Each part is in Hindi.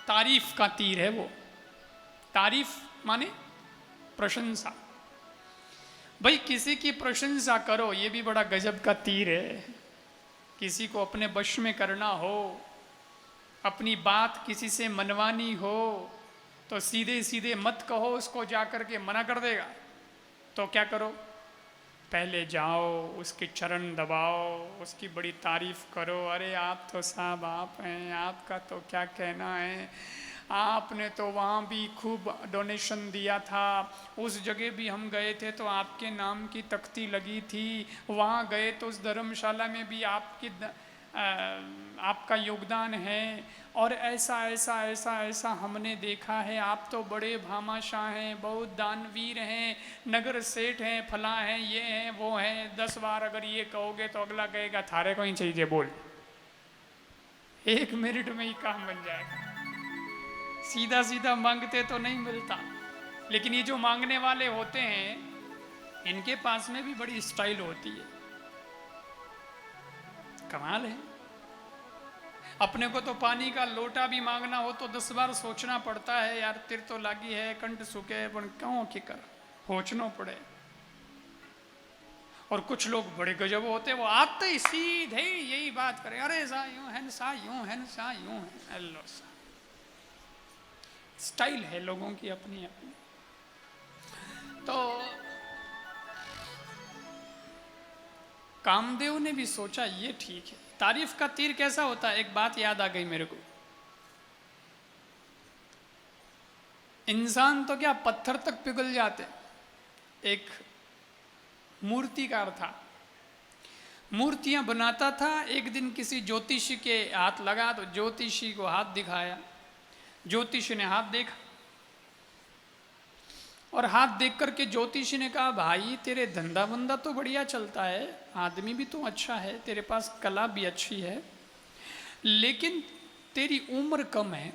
तारीफ का तीर है वो। तारीफ माने प्रशंसा। भाई किसी की प्रशंसा करो, ये भी बड़ा गजब का तीर है। किसी को अपने वश में करना हो, अपनी बात किसी से मनवानी हो, तो सीधे सीधे मत कहो उसको, जाकर के मना कर देगा। तो क्या करो, पहले जाओ उसके चरण दबाओ, उसकी बड़ी तारीफ करो। अरे आप तो साहब आप हैं, आपका तो क्या कहना है, आपने तो वहाँ भी खूब डोनेशन दिया था, उस जगह भी हम गए थे तो आपके नाम की तख्ती लगी थी, वहाँ गए तो उस धर्मशाला में भी आपका योगदान है, और ऐसा ऐसा ऐसा ऐसा हमने देखा है, आप तो बड़े भामाशाह हैं, बहुत दानवीर हैं, नगर सेठ हैं, फला हैं, ये हैं वो हैं। 10 बार अगर ये कहोगे तो अगला कहेगा थारे को ही चाहिए बोल। 1 मिनट में ही काम बन जाएगा। सीधा सीधा मांगते तो नहीं मिलता, लेकिन ये जो मांगने वाले होते हैं इनके पास में भी बड़ी स्टाइल होती है। कमाल है। अपने को तो पानी का लोटा भी मांगना हो तो 10 बार सोचना पड़ता है, यार तिर तो लागी है, कंठ सूखे पण क्यों की कर सोचना पड़े। और कुछ लोग बड़े गजब होते, वो आते ही सीधे यही बात करें, अरे सा यूं है सा यूं है सा यूं है। अल्लाह सा स्टाइल है लोगों की अपनी अपनी। तो कामदेव ने भी सोचा ये ठीक है। तारीफ का तीर कैसा होता है, एक बात याद आ गई मेरे को। इंसान तो क्या पत्थर तक पिघल जाते। एक मूर्तिकार था, मूर्तियां बनाता था। एक दिन किसी ज्योतिषी के हाथ लगा तो ज्योतिषी को हाथ दिखाया, ज्योतिषी ने हाथ देखा और हाथ देख करके ज्योतिषी ने कहा, भाई तेरे धंधा बंदा तो बढ़िया चलता है, आदमी भी तो अच्छा है, तेरे पास कला भी अच्छी है, लेकिन तेरी उम्र कम है।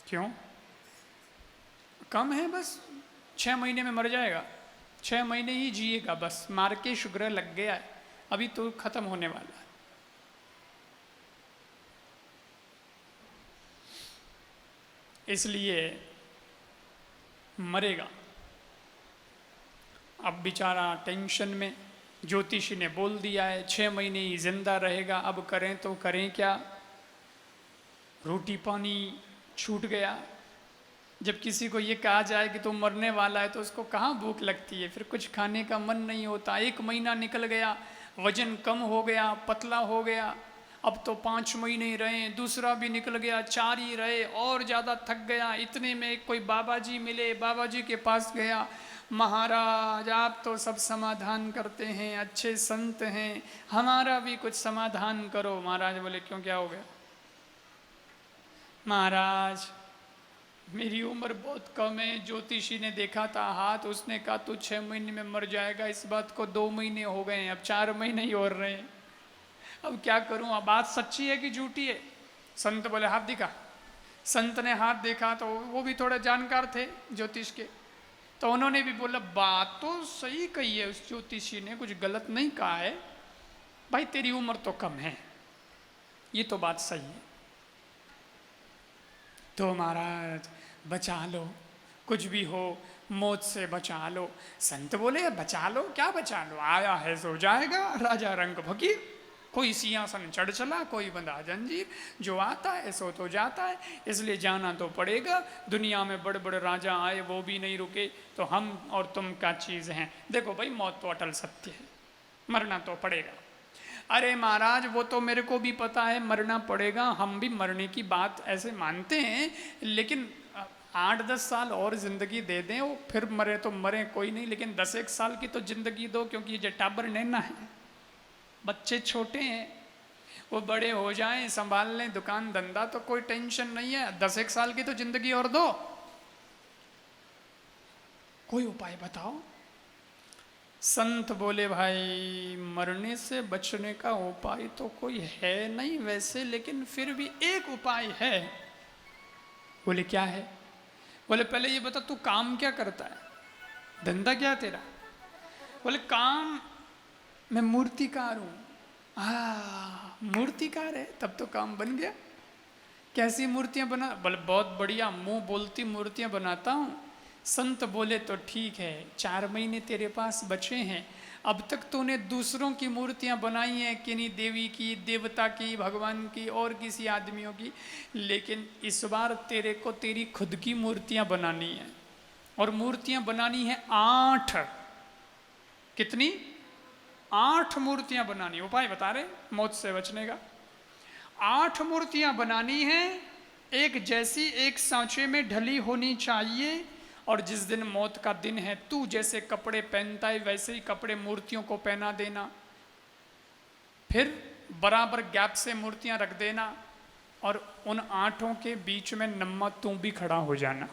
क्यों कम है? बस 6 महीने में मर जाएगा, 6 महीने ही जिएगा, बस मार के शुगर लग गया है, अभी तो खत्म होने वाला है। इसलिए मरेगा। अब बेचारा टेंशन में, ज्योतिषी ने बोल दिया है 6 महीने ही जिंदा रहेगा, अब करें तो करें क्या। रोटी पानी छूट गया। जब किसी को ये कहा जाए कि तुम मरने वाला है तो उसको कहाँ भूख लगती है, फिर कुछ खाने का मन नहीं होता। 1 महीना निकल गया, वजन कम हो गया, पतला हो गया। अब तो 5 महीने ही रहे, दूसरा भी निकल गया, 4 ही रहे, और ज़्यादा थक गया। इतने में कोई बाबा जी मिले, बाबा जी के पास गया, महाराज आप तो सब समाधान करते हैं, अच्छे संत हैं, हमारा भी कुछ समाधान करो। महाराज बोले क्यों, क्या हो गया? महाराज मेरी उम्र बहुत कम है, ज्योतिषी ने देखा था हाथ, उसने कहा तू 6 महीने में मर जाएगा, इस बात को 2 महीने हो गए हैं, अब 4 महीने ही और रहे हैं, अब क्या करूं? अब बात सच्ची है कि झूठी है? संत बोले हाथ दिखा। संत ने हाथ देखा तो वो भी थोड़े जानकार थे ज्योतिष के, तो उन्होंने भी बोला बात तो सही कही है उस ज्योतिषी ने, कुछ गलत नहीं कहा है भाई, तेरी उम्र तो कम है, ये तो बात सही है, तो महाराज बचा लो, कुछ भी हो मौत से बचा लो। संत बोले बचा लो क्या बचा लो, आया है सो जाएगा, राजा रंग फकीर, कोई सिंहासन चढ़ चला, कोई बंधा जंजीर, जो आता है सो तो जाता है, इसलिए जाना तो पड़ेगा। दुनिया में बड़े बड़े राजा आए वो भी नहीं रुके, तो हम और तुम क्या चीज़ हैं? देखो भाई मौत तो अटल सत्य है, मरना तो पड़ेगा। अरे महाराज वो तो मेरे को भी पता है मरना पड़ेगा, हम भी मरने की बात ऐसे मानते हैं, लेकिन 8-10 साल और ज़िंदगी दे दें, वो फिर मरे तो मरे कोई नहीं, लेकिन 10-1 साल की तो ज़िंदगी दो, क्योंकि ये जटाबर नैना है, बच्चे छोटे हैं, वो बड़े हो जाएं, संभाल लें दुकान धंधा तो कोई टेंशन नहीं है, 10-1 साल की तो ज़िंदगी और दो, कोई उपाय बताओ। संत बोले भाई मरने से बचने का उपाय तो कोई है नहीं वैसे, लेकिन फिर भी एक उपाय है। बोले क्या है? बोले पहले ये बता तू काम क्या करता है, धंधा क्या तेरा? बोले काम, मैं मूर्तिकार हूँ। मूर्तिकार है, तब तो काम बन गया। कैसी मूर्तियां बना, बोले बहुत बढ़िया मुंह बोलती मूर्तियां बनाता हूँ। संत बोले तो ठीक है, 4 महीने तेरे पास बचे हैं, अब तक तूने दूसरों की मूर्तियां बनाई हैं, किन्हीं देवी की, देवता की, भगवान की और किसी आदमियों की, लेकिन इस बार तेरे को तेरी खुद की मूर्तियां बनानी है। और मूर्तियां बनानी है 8। कितनी? 8 मूर्तियां बनानी। उपाय बता रहे मौत से बचने का। 8 मूर्तियां बनानी है, एक जैसी, एक सांचे में ढली होनी चाहिए। और जिस दिन मौत का दिन है, तू जैसे कपड़े पहनता है वैसे ही कपड़े मूर्तियों को पहना देना। फिर बराबर गैप से मूर्तियां रख देना, और उन 8 के बीच में नम्मा तू भी खड़ा हो जाना।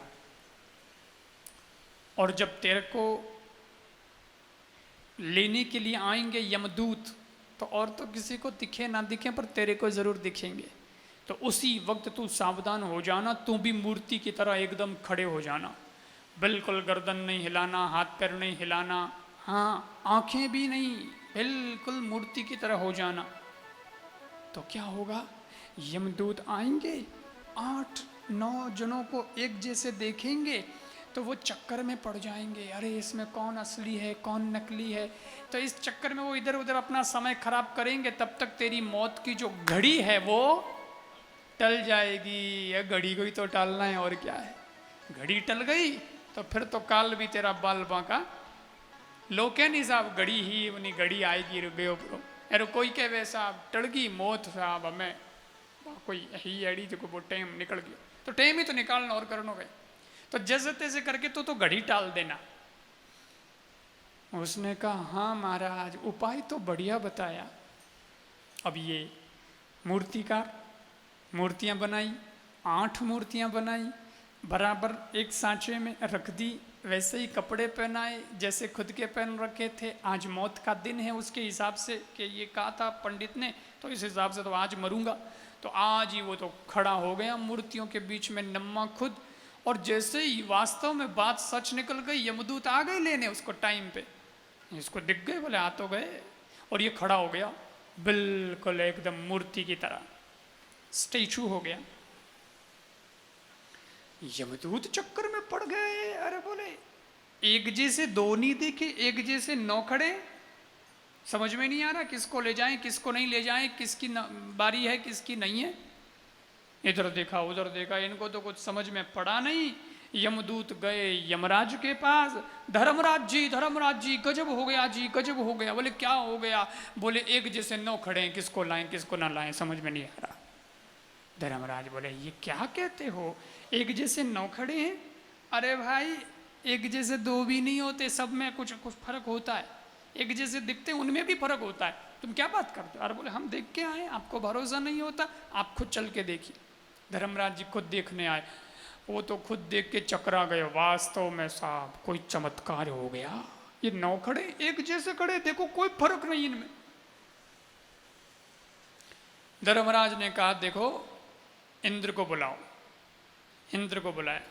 और जब तेरे को लेने के लिए आएंगे यमदूत, तो और तो किसी को दिखे ना दिखे, पर तेरे को जरूर दिखेंगे। तो उसी वक्त तू सावधान हो जाना, तू भी मूर्ति की तरह एकदम खड़े हो जाना। बिल्कुल गर्दन नहीं हिलाना, हाथ पैर नहीं हिलाना, हाँ आंखें भी नहीं, बिल्कुल मूर्ति की तरह हो जाना। तो क्या होगा, यमदूत आएंगे, 8-9 जनों को एक जैसे देखेंगे तो वो चक्कर में पड़ जाएंगे, अरे इसमें कौन असली है कौन नकली है। तो इस चक्कर में वो इधर उधर अपना समय खराब करेंगे, तब तक तेरी मौत की जो घड़ी है वो टल जाएगी। या घड़ी को ही तो टालना है, और क्या है। घड़ी टल गई तो फिर तो काल भी तेरा बाल बांका। लोके नहीं साहब, घड़ी ही अपनी घड़ी आएगी रुपये ऊपर। अरे कोई कहे वे साहब टल गई मौत साहब, हमें कोई ही एड़ी जो वो टाइम निकल गया, तो टाइम ही तो निकालना और करना गए। तो जैसे तैसे करके तो घड़ी टाल देना। उसने कहा हाँ महाराज, उपाय तो बढ़िया बताया। अब ये मूर्तिकार मूर्तियां बनाई, 8 मूर्तियां बनाई, बराबर एक सांचे में रख दी, वैसे ही कपड़े पहनाए जैसे खुद के पहन रखे थे। आज मौत का दिन है उसके हिसाब से, कि ये कहा था पंडित ने, तो इस हिसाब से तो आज मरूंगा। तो आज ही वो तो खड़ा हो गया मूर्तियों के बीच में नम्मा खुद। और जैसे ही वास्तव में बात सच निकल गई, यमदूत आ गए लेने उसको टाइम पे। इसको दिख गए, बोले आ तो गए, और ये खड़ा हो गया बिल्कुल एकदम मूर्ति की तरह, स्टैचू हो गया। यमदूत चक्कर में पड़ गए, अरे बोले एक जैसे 2 नहीं देखे, एक जैसे 9 खड़े, समझ में नहीं आ रहा किसको ले जाएं किसको नहीं ले जाएं, किसकी बारी है किसकी नहीं है। इधर देखा उधर देखा, इनको तो कुछ समझ में पड़ा नहीं। यमदूत गए यमराज के पास, धर्मराज जी गजब हो गया जी, गजब हो गया। बोले क्या हो गया? बोले एक जैसे 9 खड़े हैं, किसको लाएं किसको ना लाएं समझ में नहीं आ रहा। धर्मराज बोले ये क्या कहते हो, एक जैसे 9 खड़े हैं? अरे भाई एक जैसे 2 भी नहीं होते, सब में कुछ कुछ फर्क होता है, एक जैसे दिखते हैं उनमें भी फर्क होता है, तुम क्या बात करते हो? अरे बोले हम देख के आए, आपको भरोसा नहीं होता आप खुद चल के देखिए। धर्मराज जी खुद देखने आए, वो तो खुद देख के चकरा गए, वास्तव में साहब कोई चमत्कार हो गया। ये 9 खड़े एक जैसे खड़े, देखो कोई फर्क नहीं इनमें। धर्मराज ने कहा देखो इंद्र को बुलाओ। इंद्र को बुलाया,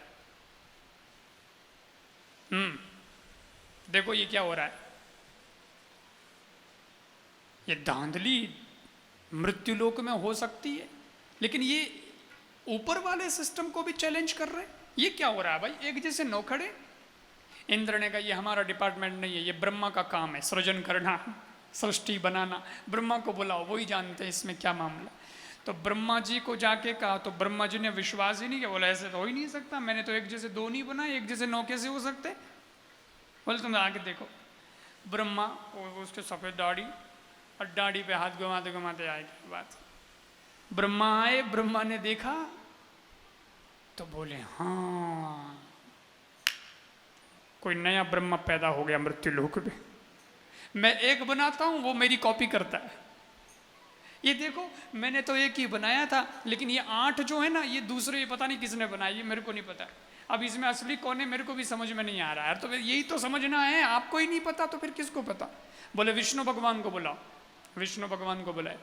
देखो ये क्या हो रहा है। ये धांधली मृत्युलोक में हो सकती है, लेकिन ये ऊपर वाले सिस्टम को भी चैलेंज कर रहे हैं। ये क्या हो रहा है भाई, एक जैसे 9 खड़े। इंद्र ने कहा ये हमारा डिपार्टमेंट नहीं है, ये ब्रह्मा का काम है, सृजन करना, सृष्टि बनाना। ब्रह्मा को बुलाओ, वही जानते हैं इसमें क्या मामला। तो ब्रह्मा जी को जाके कहा, तो ब्रह्मा जी ने विश्वास ही नहीं किया, बोला ऐसे तो हो ही नहीं सकता, मैंने तो एक जैसे 2 नहीं बनाए, एक जैसे 9 कैसे हो सकते? बोले तुम आगे देखो। ब्रह्मा उसके सफ़ेद दाढ़ी और दाढ़ी पे हाथ घुमाते घुमाते आएगी बात। ब्रह्मा आए, ब्रह्मा ने देखा तो बोले हाँ कोई नया ब्रह्मा पैदा हो गया मृत्युलोक में। मैं एक बनाता हूं वो मेरी कॉपी करता है। ये देखो मैंने तो एक ही बनाया था, लेकिन ये 8 जो है ना ये दूसरे, ये पता नहीं किसने बनाई, ये मेरे को नहीं पता। अब इसमें असली कौन है मेरे को भी समझ में नहीं आ रहा है। तो यही तो समझना है, आपको ही नहीं पता तो फिर किसको पता। बोले विष्णु भगवान को बुलाओ। विष्णु भगवान को बुलाए,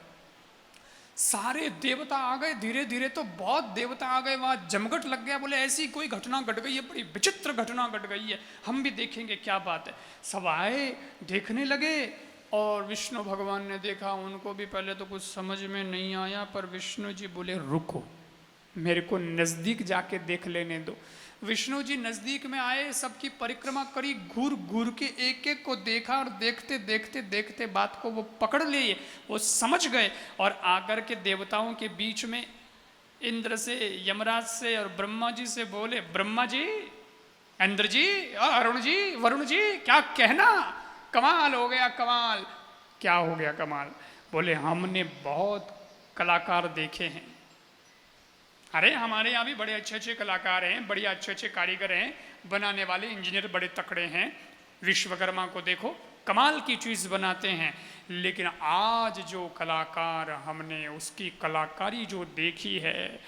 सारे देवता आ गए। धीरे धीरे तो बहुत देवता आ गए, वहां जमघट लग गया। बोले ऐसी कोई घटना घट गई है, बड़ी विचित्र घटना घट गई है, हम भी देखेंगे क्या बात है। सब आए देखने लगे, और विष्णु भगवान ने देखा, उनको भी पहले तो कुछ समझ में नहीं आया, पर विष्णु जी बोले रुको मेरे को नजदीक जाके देख लेने दो। विष्णु जी नजदीक में आए, सबकी परिक्रमा करी, घूर घूर के एक एक को देखा और देखते देखते देखते बात को वो पकड़ लिए, वो समझ गए और आकर के देवताओं के बीच में इंद्र से, यमराज से और ब्रह्मा जी से बोले, ब्रह्मा जी, इंद्र जी, अरुण जी, वरुण जी, क्या कहना, कमाल हो गया कमाल। क्या हो गया कमाल? बोले हमने बहुत कलाकार देखे हैं। अरे हमारे यहाँ भी बड़े अच्छे अच्छे कलाकार हैं, बड़े अच्छे अच्छे कारीगर हैं, बनाने वाले इंजीनियर बड़े तकड़े हैं। विश्वकर्मा को देखो, कमाल की चीज़ बनाते हैं। लेकिन आज जो कलाकार हमने उसकी कलाकारी जो देखी है,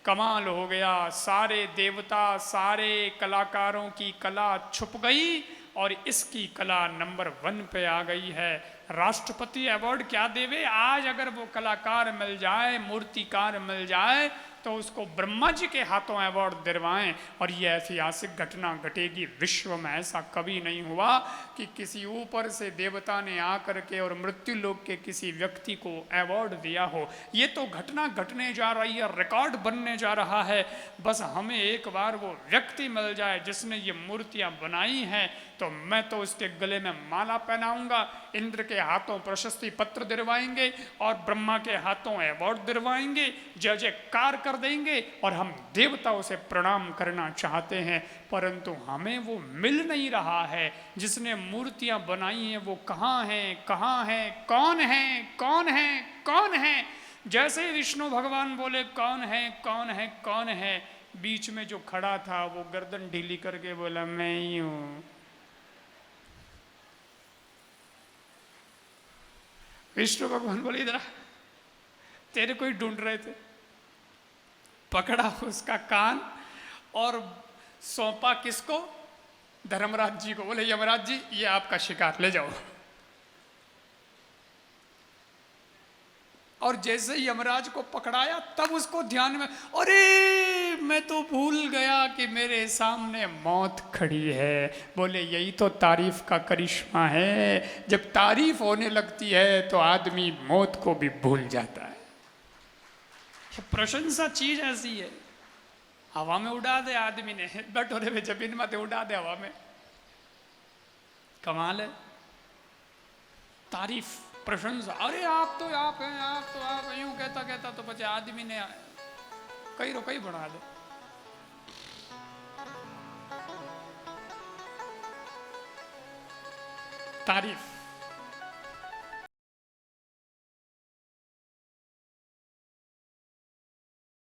कमाल हो गया। सारे देवता, सारे कलाकारों की कला छुप गई और इसकी कला नंबर 1 पे आ गई है। राष्ट्रपति अवार्ड क्या देवे आज, अगर वो कलाकार मिल जाए, मूर्तिकार मिल जाए, तो उसको ब्रह्मा जी के हाथों अवार्ड दिलवाएं। और ये ऐतिहासिक घटना घटेगी। विश्व में ऐसा कभी नहीं हुआ कि किसी ऊपर से देवता ने आकर के और मृत्यु लोक के किसी व्यक्ति को अवार्ड दिया हो। ये तो घटना घटने जा रही है, रिकॉर्ड बनने जा रहा है। बस हमें एक बार वो व्यक्ति मिल जाए जिसने ये मूर्तियां बनाई हैं, तो मैं तो उसके गले में माला पहनाऊंगा, इंद्र के हाथों प्रशस्ति पत्र दिलवाएंगे और ब्रह्मा के हाथों अवार्ड दिलवाएंगे, जय जयकार कर देंगे और हम देवताओं से प्रणाम करना चाहते हैं। परंतु हमें वो मिल नहीं रहा है। जिसने मूर्तियां बनाई हैं वो कहाँ हैं, कहाँ हैं, कौन है, कौन है, कौन है? जैसे विष्णु भगवान बोले कौन है, कौन है, कौन है, बीच में जो खड़ा था वो गर्दन ढीली करके बोला मैं ही हूं। विष्णु भगवान बोले इधर, तेरे को ही ढूंढ रहे थे। पकड़ा उसका कान और सौंपा किसको? धर्मराज जी को। बोले यमराज जी, ये आपका शिकार, ले जाओ। और जैसे यमराज को पकड़ाया तब उसको ध्यान में, अरे मैं तो भूल गया कि मेरे सामने मौत खड़ी है। बोले यही तो तारीफ का करिश्मा है, जब तारीफ होने लगती है तो आदमी मौत को भी भूल जाता है। प्रशंसा चीज ऐसी है, हवा में उड़ा दे आदमी ने, बटोरे में जमीन में उड़ा दे हवा में, कमाल है। तारीफ, प्रशंसा, अरे आप तो आप हैं, आप तो आप हैं, यूं कहता कहता तो बचे आदमी ने कई रुकई बढ़ा दे। तारीफ